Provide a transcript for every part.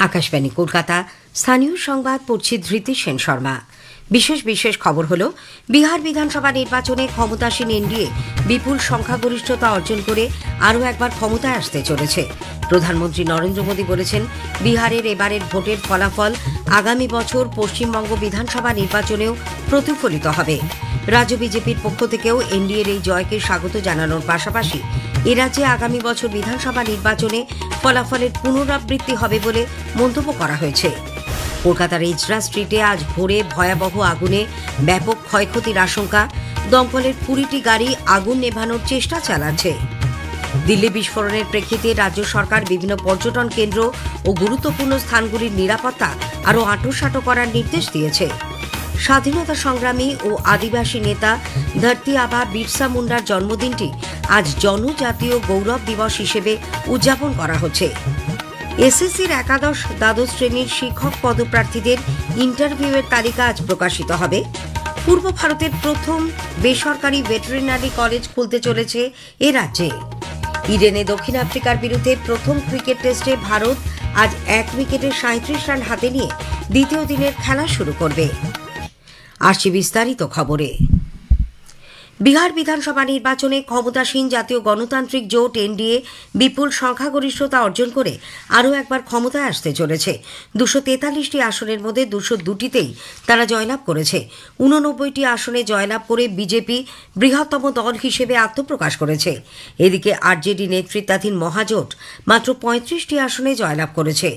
আকাশবাণী কলকাতা। স্থানীয় সংবাদ পড়ছি ধৃতি সেন শর্মা। বিশেষ খবর হল, বিহার বিধানসভা নির্বাচনে ক্ষমতাসীন এনডিএ বিপুল সংখ্যাগরিষ্ঠতা অর্জন করে আরও একবার ক্ষমতায় আসতে চলেছে। প্রধানমন্ত্রী নরেন্দ্র মোদী বলেছেন, বিহারের এবারের ভোটের ফলাফল আগামী বছর পশ্চিমবঙ্গ বিধানসভা নির্বাচনেও প্রতিফলিত হবে। রাজ্য বিজেপির পক্ষ থেকেও এনডিএর এই জয়কে স্বাগত জানানোর পাশাপাশি এ রাজ্যে আগামী বছর বিধানসভা নির্বাচনে ফলাফলের পুনরাবৃত্তি হবে বলে মন্তব্য করা হয়েছে। কলকাতার ইজরা স্ট্রিটে আজ ভোরে ভয়াবহ আগুনে ব্যাপক ক্ষয়ক্ষতির আশঙ্কা। দমকলের 20টি গাড়ি আগুন নেভানোর চেষ্টা চালাচ্ছে। দিল্লি বিস্ফোরণের প্রেক্ষিতে রাজ্য সরকার বিভিন্ন পর্যটন কেন্দ্র ও গুরুত্বপূর্ণ স্থানগুলির নিরাপত্তা আরও আঁটোসাঁটো করার নির্দেশ দিয়েছে। স্বাধীনতা সংগ্রামী ও আদিবাসী নেতা ধরতি আবা বিরসা মুন্ডার জন্মদিনটি আজ জনজাতীয় গৌরব দিবস হিসেবে উদযাপন করা হচ্ছে। এসএসসির একাদশ দ্বাদশ শ্রেণীর শিক্ষক পদপ্রার্থীদের ইন্টারভিউয়ের তালিকা আজ প্রকাশিত হবে। পূর্ব ভারতের প্রথম বেসরকারি ভেটেরিনারি কলেজ খুলতে চলেছে এ রাজ্যে। ইডেনে দক্ষিণ আফ্রিকার বিরুদ্ধে প্রথম ক্রিকেট টেস্টে ভারত আজ 1 উইকেটে 37 রান হাতে নিয়ে দ্বিতীয় দিনের খেলা শুরু করবে। আসছি বিস্তারিত খবরে। বিহার বিধানসভা নির্বাচনে ক্ষমতাসীন জাতীয় গণতান্ত্রিক জোট এনডিএ বিপুল সংখ্যাগরিষ্ঠতা অর্জন করে আরও একবার ক্ষমতায় আসতে চলেছে। 243টি আসনের মধ্যে 202টিতেই তারা জয়লাভ করেছে। 89টি আসনে জয়লাভ করে বিজেপি বৃহত্তম দল হিসেবে আত্মপ্রকাশ করেছে। এদিকে আরজেডি নেতৃত্বাধীন মহাজোট মাত্র 35টি আসনে জয়লাভ করেছে।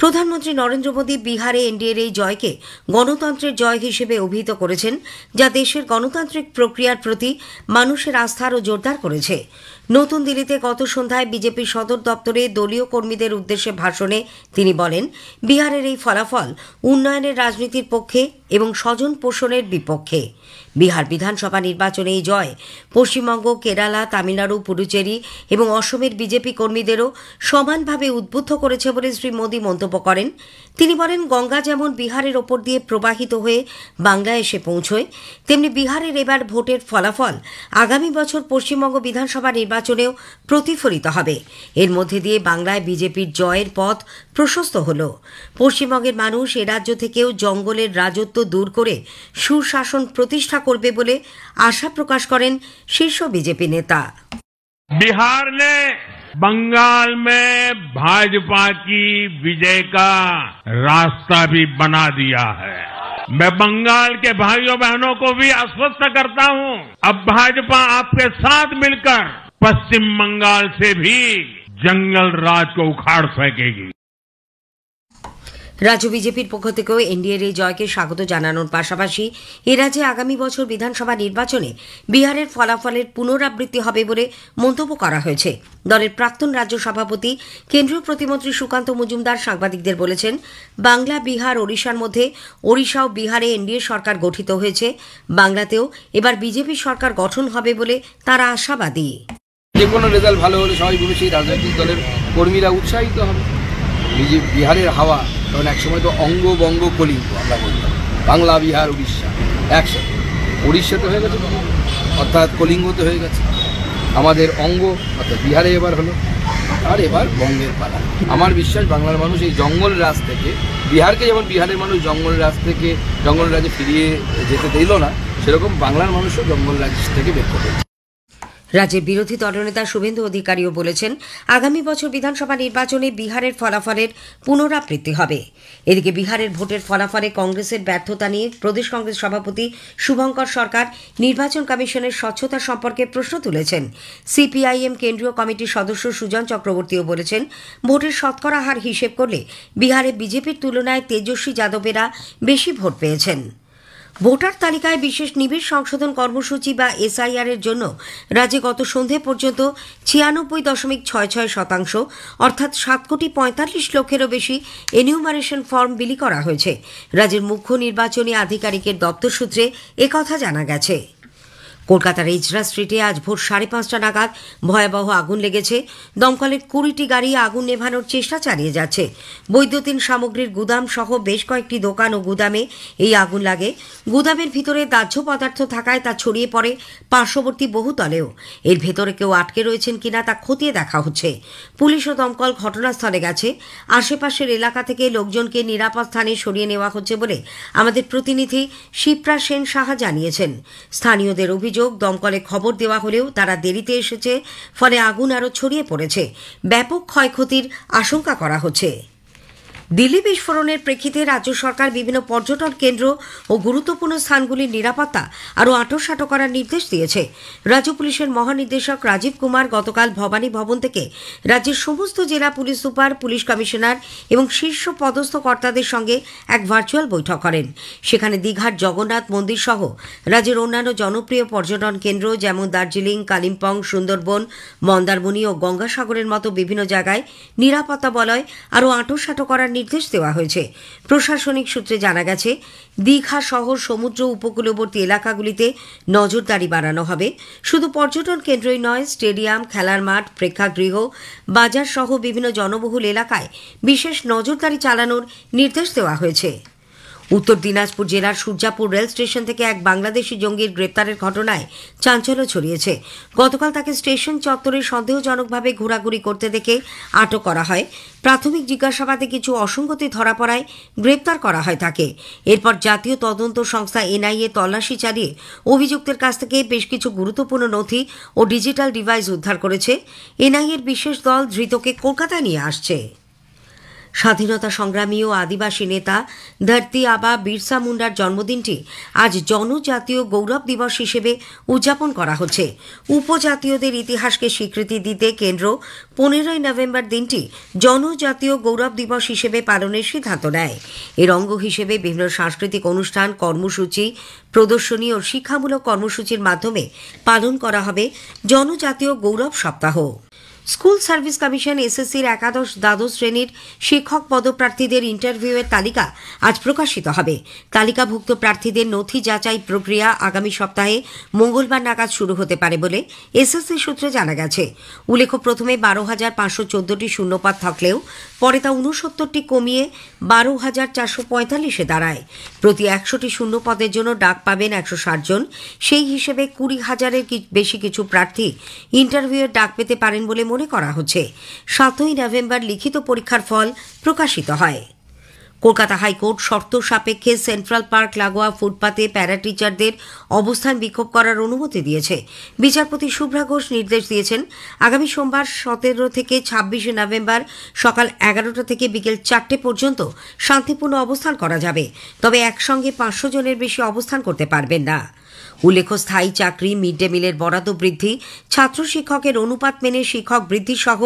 প্রধানমন্ত্রী নরেন্দ্র মোদী বিহারে এনডিএর এই জয়কে গণতন্ত্রের জয় হিসেবে অভিহিত করেছেন, যা দেশের গণতান্ত্রিক প্রক্রিয়ার প্রতি মানুষের আস্থা আরও জোরদার করেছে। নতুন দিল্লিতে গত সন্ধ্যায় বিজেপি সদর দপ্তরে দলীয় কর্মীদের উদ্দেশ্যে ভাষণে তিনি বলেন, বিহারের এই ফলাফল উন্নয়নের রাজনীতির পক্ষে এবং স্বজন পোষণের বিপক্ষে। বিহার বিধানসভা নির্বাচনে এই জয় পশ্চিমবঙ্গ, কেরালা, তামিলনাড়ু, পুডুচেরি এবং অসমের বিজেপি কর্মীদেরও সমানভাবে উদ্বুদ্ধ করেছে বলে শ্রী মোদী মন্তব্য করেন। তিনি বলেন, গঙ্গা যেমন বিহারের ওপর দিয়ে প্রবাহিত হয়ে বাংলায় এসে পৌঁছয়, তেমনি বিহারের এবার ভোটের ফলাফল আগামী বছর পশ্চিমবঙ্গ বিধানসভা নির্বাচনেও প্রতিফলিত হবে। এর মধ্যে দিয়ে বাংলায় বিজেপির জয়ের পথ প্রশস্ত হল। পশ্চিমবঙ্গের মানুষ এ রাজ্য থেকেও জঙ্গলের রাজত্ব দূর করে সুশাসন প্রতিষ্ঠা করবে বলে আশা প্রকাশ করেন শীর্ষ বিজেপি নেতা। बिहार ने बंगाल में भाजपा की विजय का रास्ता भी बना दिया है। मैं बंगाल के भाइयों बहनों को भी आश्वस्त करता हूं, अब भाजपा आपके साथ मिलकर पश्चिम बंगाल से भी जंगल राज को उखाड़ फेंकेगी। রাজ্য বিজেপির পক্ষ থেকেও এনডিএর এই জয়কে স্বাগত জানানোর পাশাপাশি এ রাজ্যে আগামী বছর বিধানসভা নির্বাচনে বিহারের ফলাফলের পুনরাবৃত্তি হবে বলে মন্তব্য করা হয়েছে। দলের প্রাক্তন রাজ্য সভাপতি কেন্দ্রীয় প্রতিমন্ত্রী সুকান্ত মজুমদার সাংবাদিকদের বলেছেন, বাংলা, বিহার, ওড়িশার মধ্যে ওড়িশা ও বিহারে এনডিএ সরকার গঠিত হয়েছে। বাংলাতেও এবার বিজেপি সরকার গঠন হবে বলে তারা আশাবাদী। যে কোনো রেজাল্ট ভালো হলে স্বাভাবিকভাবে সেই রাজনৈতিক দলের কর্মীরা উৎসাহিত হবে। বিহারের হাওয়া কারণ একসময় তো অঙ্গ বঙ্গ কলিঙ্গ আমরা বলতাম, বাংলা, বিহার, উড়িষ্যা একসাথে। উড়িষ্যাতে হয়ে গেছে অর্থাৎ কলিঙ্গতে হয়ে গেছে, আমাদের অঙ্গ অর্থাৎ বিহারে এবার হলো, আর এবার বঙ্গের পালা। আমার বিশ্বাস বাংলার মানুষ এই জঙ্গল রাজ থেকে, বিহারকে যেমন বিহারের মানুষ জঙ্গল রাজ থেকে জঙ্গল রাজে ফিরিয়ে যেতে দিল না, সেরকম বাংলার মানুষও জঙ্গল রাজ থেকে বের করবে। রাজ্যের বিরোধী দলনেতা শুভেন্দু অধিকারীও বলেছেন, আগামী বছর বিধানসভা নির্বাচনে বিহারের ফলাফলের পুনরাবৃত্তি হবে। এদিকে বিহারের ভোটের ফলাফলে কংগ্রেসের ব্যর্থতা নিয়ে প্রদেশ কংগ্রেস সভাপতি শুভঙ্কর সরকার নির্বাচন কমিশনের স্বচ্ছতা সম্পর্কে প্রশ্ন তুলেছেন। সিপিআইএম কেন্দ্রীয় কমিটির সদস্য সুজন চক্রবর্তীও বলেছেন, ভোটের শতকরা হার হিসেব করলে বিহারে বিজেপির তুলনায় তেজস্বী যাদবেরা বেশি ভোট পেয়েছেন। ভোটার তালিকায় বিশেষ নিবিড় সংশোধন কর্মসূচি বা এসআইআর এর জন্য রাজ্যে গত সন্ধে পর্যন্ত 96.66% অর্থাৎ 7,45,00,000-এরও বেশি এনিউমারেশন ফর্ম বিলি করা হয়েছে। রাজ্যের মুখ্য নির্বাচনী আধিকারিকের দপ্তর সূত্রে একথা জানা গেছে। কলকাতার ইজরা স্ট্রিটে আজ ভোর 5:30 নাগাদ ভয়াবহ আগুন লেগেছে। দমকলের 20টি গাড়ি আগুন নেভানোর চেষ্টা চালিয়ে যাচ্ছে। বৈদ্যুতিন সামগ্রীর গুদাম সহ বেশ কয়েকটি দোকান ও গুদামে এই আগুন লাগে। গুদামের ভিতরে দাহ্য পদার্থ থাকায় তা ছড়িয়ে পড়ে পার্শ্ববর্তী বহুতলেও। এর ভেতরে কেউ আটকে রয়েছেন কিনা তা খতিয়ে দেখা হচ্ছে। পুলিশ ও দমকল ঘটনাস্থলে গেছে। আশেপাশের এলাকা থেকে লোকজনকে নিরাপদ স্থানে সরিয়ে নেওয়া হচ্ছে বলে আমাদের প্রতিনিধি শিপ্রা সেন সাহা জানিয়েছেন। স্থানীয়দের অভিযোগ, দমকলে খবর দেওয়া হলেও তারা দেরিতে এসেছে, ফলে আগুন আরও ছড়িয়ে পড়েছে। ব্যাপক ক্ষয়ক্ষতির আশঙ্কা করা হচ্ছে। দিল্লি বিস্ফোরণের প্রেক্ষিতে রাজ্য সরকার বিভিন্ন পর্যটন কেন্দ্র ও গুরুত্বপূর্ণ স্থানগুলির নিরাপত্তা আরও আঁটোসাঁটো করার নির্দেশ দিয়েছে। রাজ্য পুলিশের মহানির্দেশক রাজীব কুমার গতকাল ভবানী ভবন থেকে রাজ্যের সমস্ত জেলা পুলিশ সুপার, পুলিশ কমিশনার এবং শীর্ষ পদস্থ কর্তাদের সঙ্গে এক ভার্চুয়াল বৈঠক করেন। সেখানে দীঘার জগন্নাথ মন্দির সহ রাজ্যের অন্যান্য জনপ্রিয় পর্যটন কেন্দ্র যেমন দার্জিলিং, কালিম্পং, সুন্দরবন, মন্দারমণি ও গঙ্গাসাগরের মতো বিভিন্ন জায়গায় নিরাপত্তা বলয় আরও আঁটোসাঁটো করার নির্দেশ দেওয়া হয়েছে। প্রশাসনিক সূত্রে জানা গেছে, দীঘা শহর সমুদ্র উপকূলবর্তী এলাকাগুলিতে নজরদারি বাড়ানো হবে। শুধু পর্যটন কেন্দ্রই নয়, স্টেডিয়াম, খেলার মাঠ, প্রেক্ষাগৃহ, বাজার সহ বিভিন্ন জনবহুল এলাকায় বিশেষ নজরদারি চালানোর নির্দেশ দেওয়া হয়েছে। উত্তর দিনাজপুর জেলার সূর্যাপুর রেল স্টেশন থেকে এক বাংলাদেশি জঙ্গির গ্রেপ্তারের ঘটনায় চাঞ্চল্য ছড়িয়েছে। গতকাল তাকে স্টেশন চত্বরে সন্দেহজনকভাবে ঘোরাঘুরি করতে দেখে আটক করা হয়। প্রাথমিক জিজ্ঞাসাবাদে কিছু অসঙ্গতি ধরা পড়ায় গ্রেপ্তার করা হয় তাকে। এরপর জাতীয় তদন্ত সংস্থা এনআইএ তল্লাশি চালিয়ে অভিযুক্তের কাছ থেকে বেশ কিছু গুরুত্বপূর্ণ নথি ও ডিজিটাল ডিভাইস উদ্ধার করেছে। এনআইএর বিশেষ দল ধৃতকে কলকাতায় নিয়ে আসছে। স্বাধীনতা সংগ্রামী ও আদিবাসী নেতা ধরতি আবা বিরসা মুন্ডার জন্মদিনটি আজ জনজাতীয় গৌরব দিবস হিসেবে উদযাপন করা হচ্ছে। উপজাতীয়দের ইতিহাসকে স্বীকৃতি দিতে কেন্দ্র 15ই নভেম্বর দিনটি জনজাতীয় গৌরব দিবস হিসেবে পালনের সিদ্ধান্ত নেয়। এর অঙ্গ হিসেবে বিভিন্ন সাংস্কৃতিক অনুষ্ঠান, কর্মসূচি, প্রদর্শনী ও শিক্ষামূলক কর্মসূচির মাধ্যমে পালন করা হবে জনজাতীয় গৌরব সপ্তাহ। স্কুল সার্ভিস কমিশন এসএসসির একাদশ দ্বাদশ শ্রেণীর শিক্ষক পদপ্রার্থীদের ইন্টারভিউয়ের তালিকা আজ প্রকাশিত হবে। তালিকাভুক্ত প্রার্থীদের নথি যাচাই প্রক্রিয়া আগামী সপ্তাহে মঙ্গলবার নাগাদ শুরু হতে পারে বলে এসএসসি সূত্রে জানা গেছে। উল্লেখ্য, প্রথমে 12,514টি শূন্যপদ থাকলেও পরে তা 69টি কমিয়ে 12,445-এ দাঁড়ায়। প্রতি 100টি শূন্য পদের জন্য ডাক পাবেন 160 জন। সেই হিসেবে 20,000-এর বেশি কিছু প্রার্থী ইন্টারভিউয়ের ডাক পেতে পারেন বলে মনে করা হচ্ছে। 7ই নভেম্বর লিখিত পরীক্ষার ফল প্রকাশিত হয়। কলকাতা হাইকোর্ট শর্ত সাপেক্ষে সেন্ট্রাল পার্ক লাগোয়া ফুটপাতে প্যারা টিচারদের অবস্থান বিক্ষোভ করার অনুমতি দিয়েছে। বিচারপতি শুভ্রা ঘোষ নির্দেশ দিয়েছেন, আগামী সোমবার 17 থেকে 26 নভেম্বর সকাল 11টা থেকে বিকেল 4টে পর্যন্ত শান্তিপূর্ণ অবস্থান করা যাবে। তবে একসঙ্গে 500 জনের বেশি অবস্থান করতে পারবেন না। উল্লেখ্য, স্থায়ী চাকরি, মিড ডে মিলের বরাদ্দ বৃদ্ধি, ছাত্র শিক্ষকের অনুপাত মেনে শিক্ষক বৃদ্ধি সহ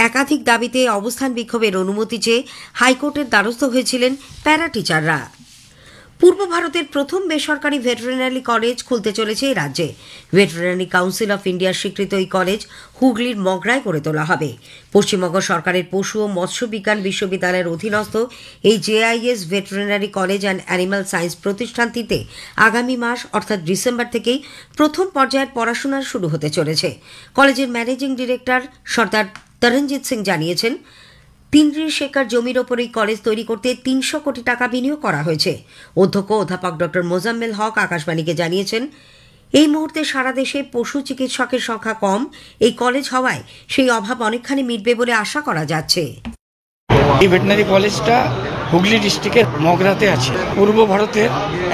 একাধিক দাবিতে অবস্থান বিক্ষোভের অনুমতি চেয়ে হাইকোর্টের দ্বারস্থ হয়েছিলেন প্যারা টিচাররা। পূর্ব ভারতের প্রথম বেসরকারি ভেটেরিনারি কলেজ খুলতে চলেছে এই রাজ্যে। ভেটেরিনারি কাউন্সিল অফ ইন্ডিয়ার স্বীকৃত এই কলেজ হুগলির মগরায় গড়ে তোলা হবে। পশ্চিমবঙ্গ সরকারের পশু ও মৎস্য বিজ্ঞান বিশ্ববিদ্যালয়ের অধীনস্থ এই JIS veterinary college and animal science প্রতিষ্ঠানটিতে আগামী মাস অর্থাৎ ডিসেম্বর থেকেই প্রথম পর্যায়ের পড়াশোনা শুরু হতে চলেছে। কলেজের ম্যানেজিং ডিরেক্টর সর্দার তরণজিৎ সিং জানিয়েছেন, ৩০ একর জমির ওপর এই কলেজ তৈরি করতে 300 কোটি টাকা বিনিয়োগ করা হয়েছে। অধ্যক্ষ অধ্যাপক ডক্টর মোজাম্মেল হক আকাশবাণীকে জানিয়েছেন, এই মুহূর্তে সারা দেশে পশু চিকিৎসকের সংখ্যা কম। এই কলেজ হওয়ায় সেই অভাব অনেকখানি মিটবে বলে আশা করা যাচ্ছে। এই ভেটেরিনারি কলেজটা হুগলি ডিস্ট্রিক্টের মগরাতে আছে। পূর্ব ভারতের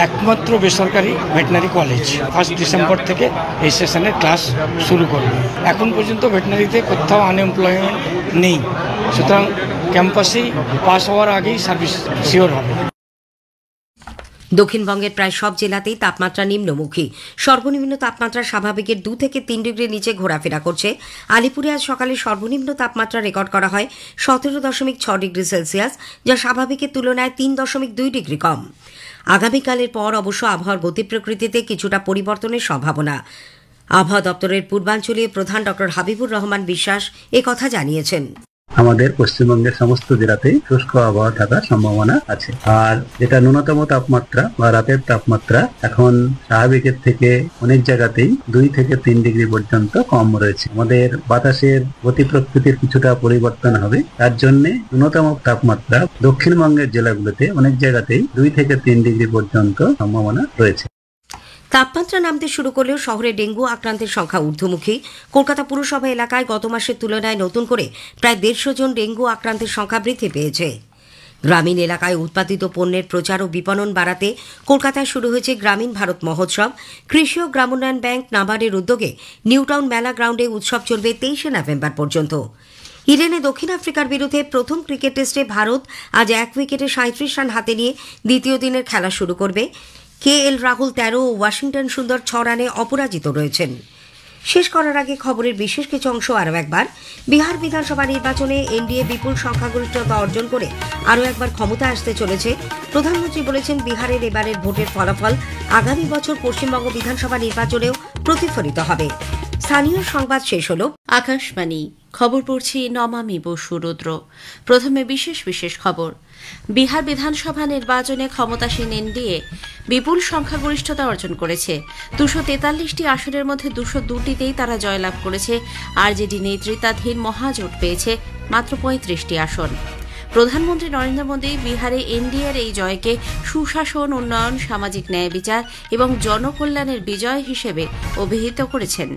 একমাত্র বেসরকারি ভেটেরিনারি কলেজ। 1 ডিসেম্বর থেকে এই সেশনের ক্লাস শুরু করবে। এখন পর্যন্ত ভেটেরিনারিতে কোথাও আনএমপ্লয়মেন্ট নেই, সুতরাং ক্যাম্পাসেই পাস হওয়ার আগেই সার্ভিস শিওর হবে। দক্ষিণবঙ্গের প্রায় সব জেলাতেই তাপমাত্রা নিম্নমুখী। সর্বনিম্ন তাপমাত্রা স্বাভাবিকের 2 থেকে 3 ডিগ্রি নিচে ঘোরাফেরা করছে। আলিপুরে আজ সকালে সর্বনিম্ন তাপমাত্রা রেকর্ড করা হয় 17.6 ডিগ্রি সেলসিয়াস, যা স্বাভাবিকের তুলনায় 3.2 ডিগ্রি কম। আগামীকালের পর অবশ্য আবহাওয়ার গতি প্রকৃতিতে কিছুটা পরিবর্তনের সম্ভাবনা। আবহাওয়া দপ্তরের পূর্বাঞ্চলীয় প্রধান ডক্টর হাবিবুর রহমান বিশ্বাস একথা জানিয়েছেন। আমাদের পশ্চিমবঙ্গের সমস্ত জেলাতেই শুষ্ক আবহাওয়া থাকার সম্ভাবনা আছে। আর যেটা ন্যূনতম তাপমাত্রা বা রাতের তাপমাত্রা এখন স্বাভাবিকের থেকে অনেক জায়গাতেই 2 থেকে 3 ডিগ্রি পর্যন্ত কম রয়েছে। আমাদের বাতাসের গতি প্রকৃতির কিছুটা পরিবর্তন হবে, তার জন্য ন্যূনতম তাপমাত্রা দক্ষিণবঙ্গের জেলাগুলোতে অনেক জায়গাতেই 2 থেকে 3 ডিগ্রি পর্যন্ত সম্ভাবনা রয়েছে। তাপমাত্রা নামতে শুরু করলেও শহরে ডেঙ্গু আক্রান্তের সংখ্যা ঊর্ধ্বমুখী। কলকাতা পুরসভা এলাকায় গত মাসের তুলনায় নতুন করে প্রায় 150 জন ডেঙ্গু আক্রান্তের সংখ্যা বৃদ্ধি পেয়েছে। গ্রামীণ এলাকায় উৎপাদিত পণ্যের প্রচার ও বিপণন বাড়াতে কলকাতায় শুরু হয়েছে গ্রামীণ ভারত মহোৎসব। কৃষি ও গ্রামোন্নয়ন ব্যাংক নাবার্ডের উদ্যোগে নিউটাউন মেলা গ্রাউন্ডে উৎসব চলবে 23শে নভেম্বর পর্যন্ত। ইডেনে দক্ষিণ আফ্রিকার বিরুদ্ধে প্রথম ক্রিকেট টেস্টে ভারত আজ 1 উইকেটে 37 রান হাতে নিয়ে দ্বিতীয় দিনের খেলা শুরু করবে। KL রাহুল 13 ও ওয়াশিংটন সুন্দর 6 রানে অপরাজিত রয়েছেন। শেষ করার আগে খবরের বিশেষ কিছু অংশ আরও একবার। বিহার বিধানসভা নির্বাচনে এনডিএ বিপুল সংখ্যাগরিষ্ঠতা অর্জন করে আরও একবার ক্ষমতা আসতে চলেছে। প্রধানমন্ত্রী বলেছেন, বিহারের এবারের ভোটের ফলাফল আগামী বছর পশ্চিমবঙ্গ বিধানসভা নির্বাচনেও প্রতিফলিত হবে। স্থানীয় সংবাদ শেষ হল। আকাশবাণী খবর পড়ছি নমামি বসু রুদ্র। প্রথমে বিশেষ বিশেষ খবর। বিহার বিধানসভা নির্বাচনে ক্ষমতাসীন এনডিএ বিপুল সংখ্যাগরিষ্ঠতা অর্জন করেছে। 243টি আসনের মধ্যে 202টিতেই তারা জয়লাভ করেছে। আরজেডি নেতৃত্বাধীন মহাজোট পেয়েছে মাত্র 35টি আসন। প্রধানমন্ত্রী নরেন্দ্র মোদী বিহারে এনডিএর এই জয়কে সুশাসন, উন্নয়ন, সামাজিক ন্যায় বিচার এবং জনকল্যাণের বিজয় হিসেবে অভিহিত করেছেন।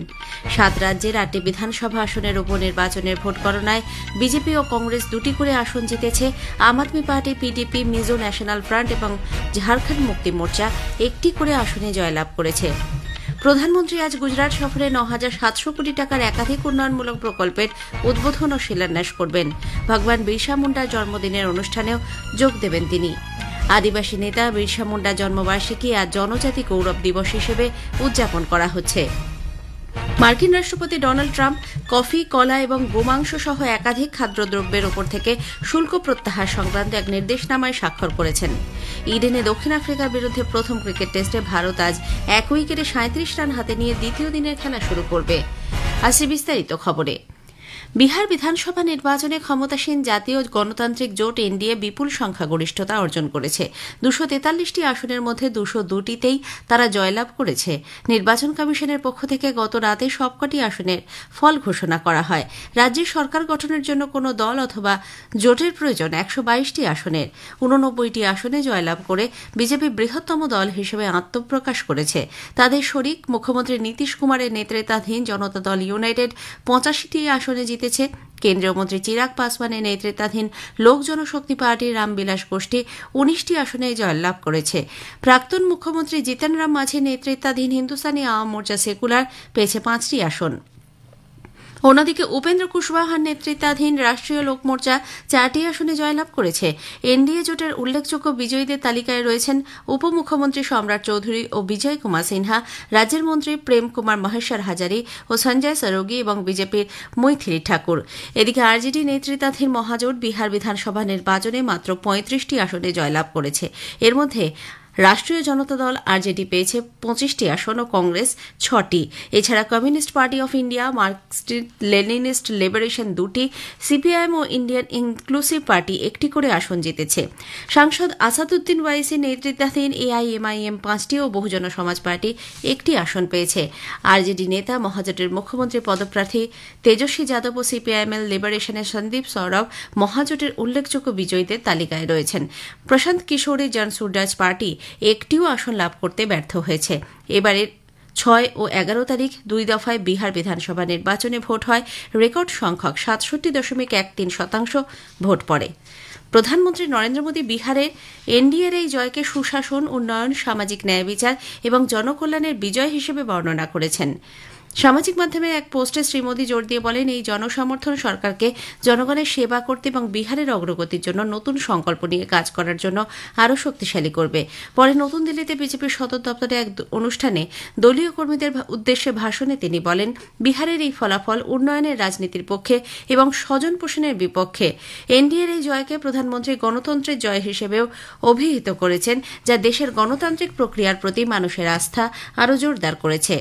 7 রাজ্যের 8টি বিধানসভা আসনের উপনির্বাচনের ভোট গণনায় বিজেপি ও কংগ্রেস 2টি করে আসন জিতেছে। Aam Aadmi Party, PDP, Mizo National Front এবং ঝাড়খণ্ড মুক্তি মোর্চা 1টি করে আসনে জয়লাভ করেছে। প্রধানমন্ত্রী আজ গুজরাট সফরে 9,700 কোটি টাকার একাধিক উন্নয়নমূলক প্রকল্পের উদ্বোধন ও শিলান্যাস করবেন। ভগবান বিরসা মুন্ডার জন্মদিনের অনুষ্ঠানেও যোগ দেবেন তিনি। আদিবাসী নেতা বিরসা মুন্ডার জন্মবার্ষিকী আজ জনজাতি গৌরব দিবস হিসেবে উদযাপন করা হচ্ছে। মার্কিন রাষ্ট্রপতি ডোনাল্ড ট্রাম্প কফি, কলা এবং গোমাংস সহ একাধিক খাদ্যদ্রব্যের ওপর থেকে শুল্ক প্রত্যাহার সংক্রান্ত এক নির্দেশনামায় স্বাক্ষর করেছেন। ইডেনে দক্ষিণ আফ্রিকার বিরুদ্ধে প্রথম ক্রিকেট টেস্টে ভারত আজ 1 উইকেটে 37 রান হাতে নিয়ে দ্বিতীয় দিনের খেলা শুরু করবে। আসছে বিস্তারিত খবরে। বিহার বিধানসভা নির্বাচনে ক্ষমতাসীন জাতীয় গণতান্ত্রিক জোট এনডিএ বিপুল সংখ্যাগরিষ্ঠতা অর্জন করেছে। 243টি আসনের মধ্যে 202টিতেই তারা জয়লাভ করেছে। নির্বাচন কমিশনের পক্ষ থেকে গত রাতে সবকটি আসনের ফল ঘোষণা করা হয়। রাজ্যে সরকার গঠনের জন্য কোনো দল অথবা জোটের প্রয়োজন 122টি আসনের। 89টি আসনে জয়লাভ করে বিজেপি বৃহত্তম দল হিসেবে আত্মপ্রকাশ করেছে। তাদের শরিক মুখ্যমন্ত্রী নীতিশ কুমারের নেতৃত্বাধীন জনতা দল ইউনাইটেড 85টি আসনে জিতেছে। কেন্দ্রীয় মন্ত্রী চিরাগ পাসওয়ানের নেতৃত্বাধীন লোক জনশক্তি পার্টির রামবিলাস গোষ্ঠী 19টি আসনে জয়লাভ করেছে। প্রাক্তন মুখ্যমন্ত্রী জিতেন রাম মাঝির নেতৃত্বাধীন হিন্দুস্তানি আওয়াম মোর্চা সেকুলার পেয়েছে 5টি আসন। অন্যদিকে উপেন্দ্র কুশওয়াহার নেতৃত্বাধীন রাষ্ট্রীয় লোক মোর্চা 4টি আসনে জয়লাভ করেছে। এনডিএ জোটের উল্লেখযোগ্য বিজয়ীদের তালিকায় রয়েছেন উপমুখ্যমন্ত্রী সম্রাট চৌধুরী ও বিজয় কুমার সিনহা, রাজ্যের মন্ত্রী প্রেম কুমার মহেশ্বর হাজারি ও সঞ্জয় সরোগী এবং বিজেপির মৈথিলী ঠাকুর। এদিকে আরজেডি নেতৃত্বাধীন মহাজোট বিহার বিধানসভা নির্বাচনে মাত্র 35টি আসনে জয়লাভ করেছে। এর মধ্যে রাষ্ট্রীয় জনতা দল আরজেডি পেয়েছে 25টি আসন ও কংগ্রেস 6টি। এছাড়া communist party of India, Marxist Leninist liberation 2টি, সিপিআইএম ও ইন্ডিয়ান ইনক্লুসিভ পার্টি 1টি করে আসন জিতেছে। সাংসদ আসাদুদ্দিন ওয়াইসির নেতৃত্বাধীন এআইএমআইএম 5টি ও বহুজন সমাজ পার্টি 1টি আসন পেয়েছে। আরজেডি নেতা মহাজোটের মুখ্যমন্ত্রী পদপ্রার্থী তেজস্বী যাদব ও সিপিআইএমএল লিবারেশনের সন্দীপ সৌরভ মহাজোটের উল্লেখযোগ্য বিজয়ীদের তালিকায় রয়েছেন। প্রশান্ত কিশোরী জনসুররাজ পার্টি 1টিও আসন লাভ করতে ব্যর্থ হয়েছে। এবারের 6 ও 11 তারিখ 2 দফায় বিহার বিধানসভা নির্বাচনে ভোট হয়। রেকর্ড সংখ্যক 67.13% ভোট পড়ে। প্রধানমন্ত্রী নরেন্দ্র মোদী বিহারে এনডিএর এই জয়কে সুশাসন, উন্নয়ন, সামাজিক ন্যায় বিচার এবং জনকল্যাণের বিজয় হিসেবে বর্ণনা করেছেন। সামাজিক মাধ্যমে এক পোস্টে শ্রী মোদী জোর দিয়ে বলেন, এই জনসমর্থন সরকারকে জনগণের সেবা করতে এবং বিহারের অগ্রগতির জন্য নতুন সংকল্প নিয়ে কাজ করার জন্য আরও শক্তিশালী করবে। পরে নতুন দিল্লিতে বিজেপির সদর দপ্তরে এক অনুষ্ঠানে দলীয় কর্মীদের উদ্দেশ্যে ভাষণে তিনি বলেন, বিহারের এই ফলাফল উন্নয়নের রাজনীতির পক্ষে এবং স্বজন পোষণের বিপক্ষে। এনডিএর এই জয়কে প্রধানমন্ত্রী গণতন্ত্রের জয় হিসেবেও অভিহিত করেছেন, যা দেশের গণতান্ত্রিক প্রক্রিয়ার প্রতি মানুষের আস্থা আরও জোরদার করেছে।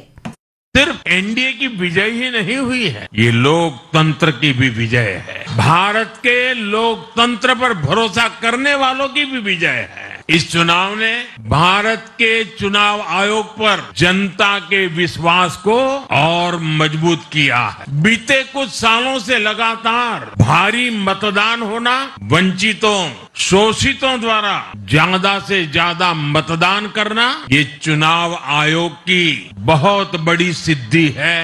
सिर्फ एनडीए की विजय ही नहीं हुई है, ये लोकतंत्र की भी विजय है। भारत के लोकतंत्र पर भरोसा करने वालों की भी विजय है। इस चुनाव ने भारत के चुनाव आयोग पर जनता के विश्वास को और मजबूत किया है। बीते कुछ सालों से लगातार भारी मतदान होना, वंचितों, शोषितों द्वारा ज्यादा से ज्यादा मतदान करना, ये चुनाव आयोग की बहुत बड़ी सिद्धि है।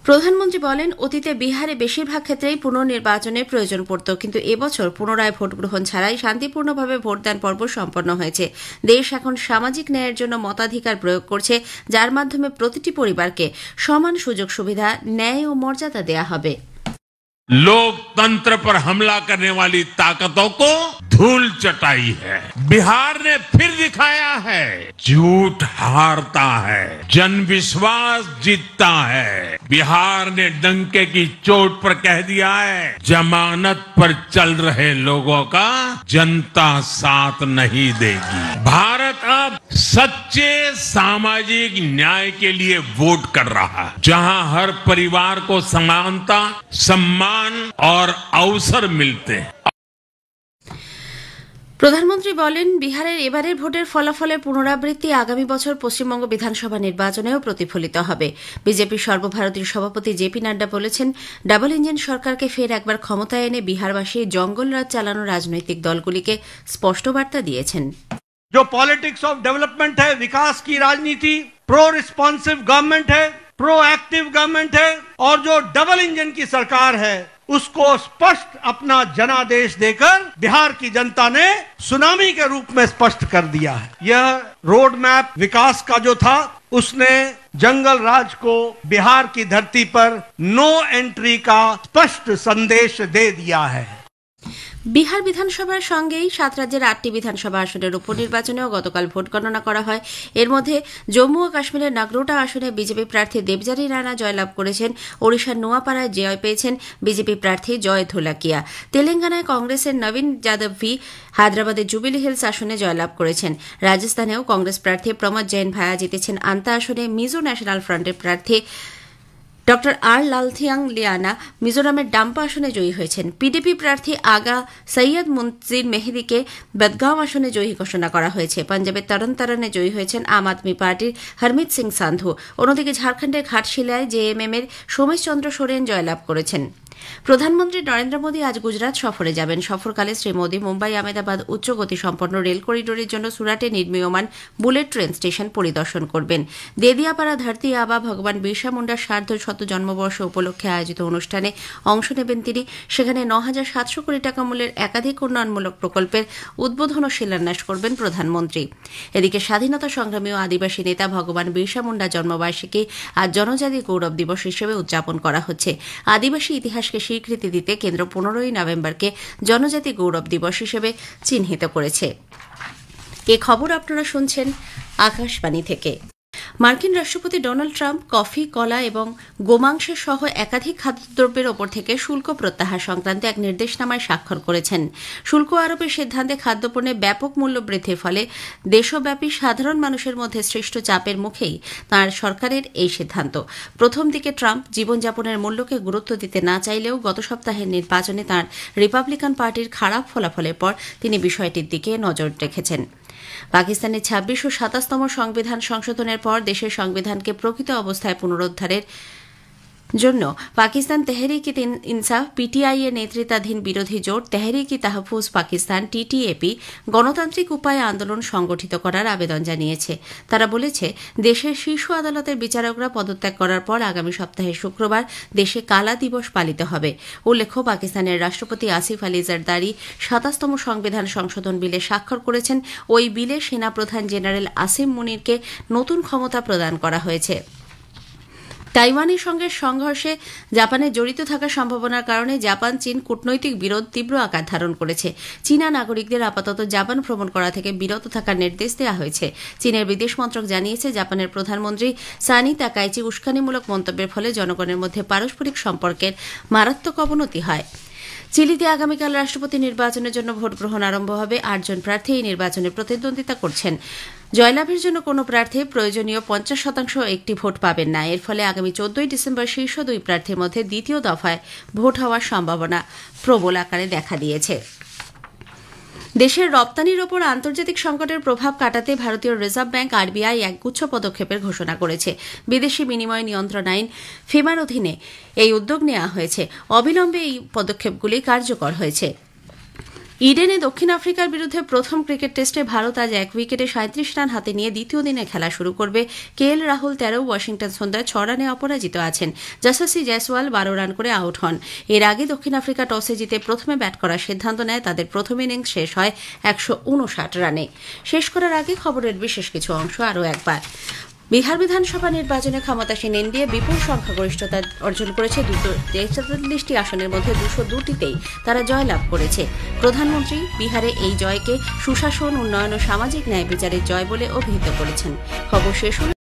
প্রধানমন্ত্রী বলেন, অতীতে বিহারে বেশিরভাগ ক্ষেত্রেই পুনর্নির্বাচনের প্রয়োজন পড়ত, কিন্তু এবছর পুনরায় ভোট গ্রহণ ছাড়াই শান্তিপূর্ণভাবে ভোটদান পর্ব সম্পন্ন হয়েছে। দেশ এখন সামাজিক ন্যায়ের জন্য মতাধিকার প্রয়োগ করছে, যার মাধ্যমে প্রতিটি পরিবারকে সমান সুযোগ সুবিধা, ন্যায় ও মর্যাদা দেয়া হবে। लोकतंत्र पर हमला करने वाली ताकतों को धूल चटाई है। बिहार ने फिर दिखाया है, झूठ हारता है, जन विश्वास जीतता है। बिहार ने डंके की चोट पर कह दिया है, जमानत पर चल रहे लोगों का जनता साथ नहीं देगी। भारत अब सच्चे सामाजिक न्याय के लिए वोट कर रहा है, जहां हर परिवार को समानता, सम्मान और अवसर मिलते हैं। প্রধানমন্ত্রী বলেন, বিহারের এবারের ভোটের ফলাফলের পুনরাবৃত্তি আগামী বছর পশ্চিমবঙ্গ বিধানসভা নির্বাচনেও প্রতিফলিত হবে। বিজেপির সর্বভারতীয় সভাপতি জেপি নাড্ডা বলেছেন, ডাবল ইঞ্জিন সরকারকে ফের একবার ক্ষমতায় এনে বিহারবাসী জঙ্গলরাজ চালানো রাজনৈতিক দলগুলিকে স্পষ্ট বার্তা দিয়েছেন। जो पॉलिटिक्स ऑफ डेवलपमेंट है, विकास की राजनीति, प्रो रिस्पॉन्सिव गवर्नमेंट है, प्रो एक्टिव गवर्नमेंट है, और जो डबल इंजन की सरकार है, उसको स्पष्ट अपना जनादेश देकर बिहार की जनता ने सुनामी के रूप में स्पष्ट कर दिया है। यह रोड मैप विकास का जो था, उसने जंगल राज को बिहार की धरती पर नो एंट्री का स्पष्ट संदेश दे दिया है। বিহার বিধানসভার সঙ্গেই 7 রাজ্যের 8টি বিধানসভা আসনের উপনির্বাচনেও গতকাল ভোট গণনা করা হয়। এর মধ্যে জম্মু ও কাশ্মীরের নাগরোটা আসনে বিজেপি প্রার্থী দেবজানী রানা জয়লাভ করেছেন। ওড়িশার নোয়াপাড়ায় জয় পেয়েছেন বিজেপি প্রার্থী জয় ধোলাকিয়া। তেলেঙ্গানায় কংগ্রেসের নবীন যাদব ভি হায়দ্রাবাদের জুবিলি হিলস আসনে জয়লাভ করেছেন। রাজস্থানেও কংগ্রেস প্রার্থী প্রমোদ জৈন ভায়া জিতেছেন আন্তা আসনে। মিজো ন্যাশনাল ফ্রন্টের প্রার্থী ডক্টর আর লালথিয়াং লিয়ানা মিজোরামের ডাম্পা আসনে জয়ী হয়েছেন। পিডিপি প্রার্থী আগা সৈয়দ মুনজির মেহেদিকে বদগাঁও আসনে জয়ী ঘোষণা করা হয়েছে। পাঞ্জাবের তরনতারনে জয়ী হয়েছেন আম আদমি পার্টির হরমিত সিং সান্ধু। অন্যদিকে ঝাড়খণ্ডের ঘাটশিলায় জেএমএম এর সোমেশ চন্দ্র সোরেন জয়লাভ করেছেন। প্রধানমন্ত্রী নরেন্দ্র মোদী আজ গুজরাট সফরে যাবেন। সফরকালে শ্রী মোদী মুম্বাই আহমেদাবাদ উচ্চ গতিসম্পন্ন রেল করিডোরের জন্য সুরাটে নির্মীয়মান বুলেট ট্রেন স্টেশন পরিদর্শন করবেন। দেদিয়াপাড়া ধরতি আবা ভগবান বিরসা মুন্ডার সার্ধশত জন্মবর্ষ উপলক্ষে আয়োজিত অনুষ্ঠানে অংশ নেবেন তিনি। সেখানে ৯,৭০০ কোটি টাকা মূল্যের একাধিক উন্নয়নমূলক প্রকল্পের উদ্বোধন ও শিলান্যাস করবেন প্রধানমন্ত্রী। এদিকে স্বাধীনতা সংগ্রামী ও আদিবাসী নেতা ভগবান বিরসা মুন্ডা জন্মবার্ষিকী আজ জনজাতি গৌরব দিবস হিসেবে উদযাপন করা হচ্ছে। আদিবাসী ইতিহাসকে স্বীকৃতি দিতে কেন্দ্র 15ই নভেম্বরকে জনজাতি গৌরব দিবস হিসেবে চিহ্নিত করেছে। এ খবর আপনারা শুনছেন আকাশবাণী থেকে। মার্কিন রাষ্ট্রপতি ডোনাল্ড ট্রাম্প কফি, কলা এবং গোমাংস সহ একাধিক খাদ্যদ্রব্যের ওপর থেকে শুল্ক প্রত্যাহার সংক্রান্ত এক নির্দেশনামায় স্বাক্ষর করেছেন। শুল্ক আরোপের সিদ্ধান্তে খাদ্যপণ্যে ব্যাপক মূল্য বৃদ্ধির ফলে দেশব্যাপী সাধারণ মানুষের মধ্যে সৃষ্ট চাপের মুখেই তাঁর সরকারের এই সিদ্ধান্ত। প্রথম দিকে ট্রাম্প জীবনযাপনের মূল্যকে গুরুত্ব দিতে না চাইলেও গত সপ্তাহের নির্বাচনে তাঁর রিপাবলিকান পার্টির খারাপ ফলাফলের পর তিনি বিষয়টির দিকে নজর রেখেছেন। পাকিস্তানের ২৬ ও ২৭তম সংবিধান সংশোধনের পর দেশের সংবিধানকে প্রকৃত অবস্থায় পুনরুদ্ধারের জন্য পাকিস্তান তেহরিক-ই ইনসাফ পিটিআই এর নেতৃত্বাধীন বিরোধী জোট তেহরিক-ই তাহফুজ পাকিস্তান টিটিএপি গণতান্ত্রিক উপায়ে আন্দোলন সংগঠিত করার আবেদন জানিয়েছে। তারা বলেছে, দেশের শীর্ষ আদালতের বিচারকরা পদত্যাগ করার পর আগামী সপ্তাহে শুক্রবার দেশে কালা দিবস পালিত হবে। উল্লেখ্য, পাকিস্তানের রাষ্ট্রপতি আসিফ আলী জারদারি ২৭তম সংবিধান সংশোধন বিলে স্বাক্ষর করেছেন। ওই বিলে সেনাপ্রধান জেনারেল আসিম মুনিরকে নতুন ক্ষমতা প্রদান করা হয়েছে। তাইওয়ানের সঙ্গে সংঘর্ষে জাপানের জড়িত থাকার সম্ভাবনার কারণে জাপান চীন কূটনৈতিক বিরোধ তীব্র আকার ধারণ করেছে। চীনা নাগরিকদের আপাতত জাপান ভ্রমণ করা থেকে বিরত থাকার নির্দেশ দেওয়া হয়েছে। চীনের বিদেশ মন্ত্রক জানিয়েছে, জাপানের প্রধানমন্ত্রী সানি তাকাইচি উস্কানিমূলক মন্তব্যের ফলে জনগণের মধ্যে পারস্পরিক সম্পর্কের মারাত্মক অবনতি হয়। চিলিতে আগামীকাল রাষ্ট্রপতি নির্বাচনের জন্য ভোট গ্রহণ আরম্ভ হবে। 8 জন প্রার্থী এই নির্বাচনে প্রতিদ্বন্দ্বিতা করছেন। জয়লাভের জন্য কোনো প্রার্থী প্রয়োজনীয় 50% একটি ভোট পাবেন না। এর ফলে আগামী 14 ডিসেম্বর শীর্ষ 2 প্রার্থীর মধ্যে দ্বিতীয় দফায় ভোট হওয়ার সম্ভাবনা প্রবল আকারে দেখা দিয়েছে। দেশের রপ্তানির ওপর আন্তর্জাতিক সংকটের প্রভাব কাটাতে ভারতীয় রিজার্ভ ব্যাংক আরবিআই একগুচ্ছ পদক্ষেপের ঘোষণা করেছে। বিদেশি বিনিময় নিয়ন্ত্রণ আইন ফিমার অধীনে এই উদ্যোগ নেওয়া হয়েছে। অবিলম্বে এই পদক্ষেপগুলি কার্যকর হয়েছে। ইডেনে দক্ষিণ আফ্রিকার বিরুদ্ধে প্রথম ক্রিকেট টেস্টে ভারত আজ 1 উইকেটে 37 রান হাতে নিয়ে দ্বিতীয় দিনে খেলা শুরু করবে। কেএল রাহুল 13, ওয়াশিংটন সুন্দর 6 রানে অপরাজিত আছেন। যশস্বী জয়সওয়াল 12 রান করে আউট হন। এর আগে দক্ষিণ আফ্রিকা টসে জিতে প্রথমে ব্যাট করার সিদ্ধান্ত নেয়। তাদের প্রথম ইনিংস শেষ হয় 159 রানে। শেষ করার আগে খবরের বিশেষ কিছু অংশ আরও একবার। বিহার বিধানসভা নির্বাচনে ক্ষমতাসীন এনডিএ বিপুল সংখ্যাগরিষ্ঠতা অর্জন করেছে। 243টি আসনের মধ্যে 202টিতেই তারা জয়লাভ করেছে। প্রধানমন্ত্রী বিহারে এই জয়কে সুশাসন, উন্নয়ন ও সামাজিক ন্যায় বিচারের জয় বলে অভিহিত করেছেন। খবর শেষ হল।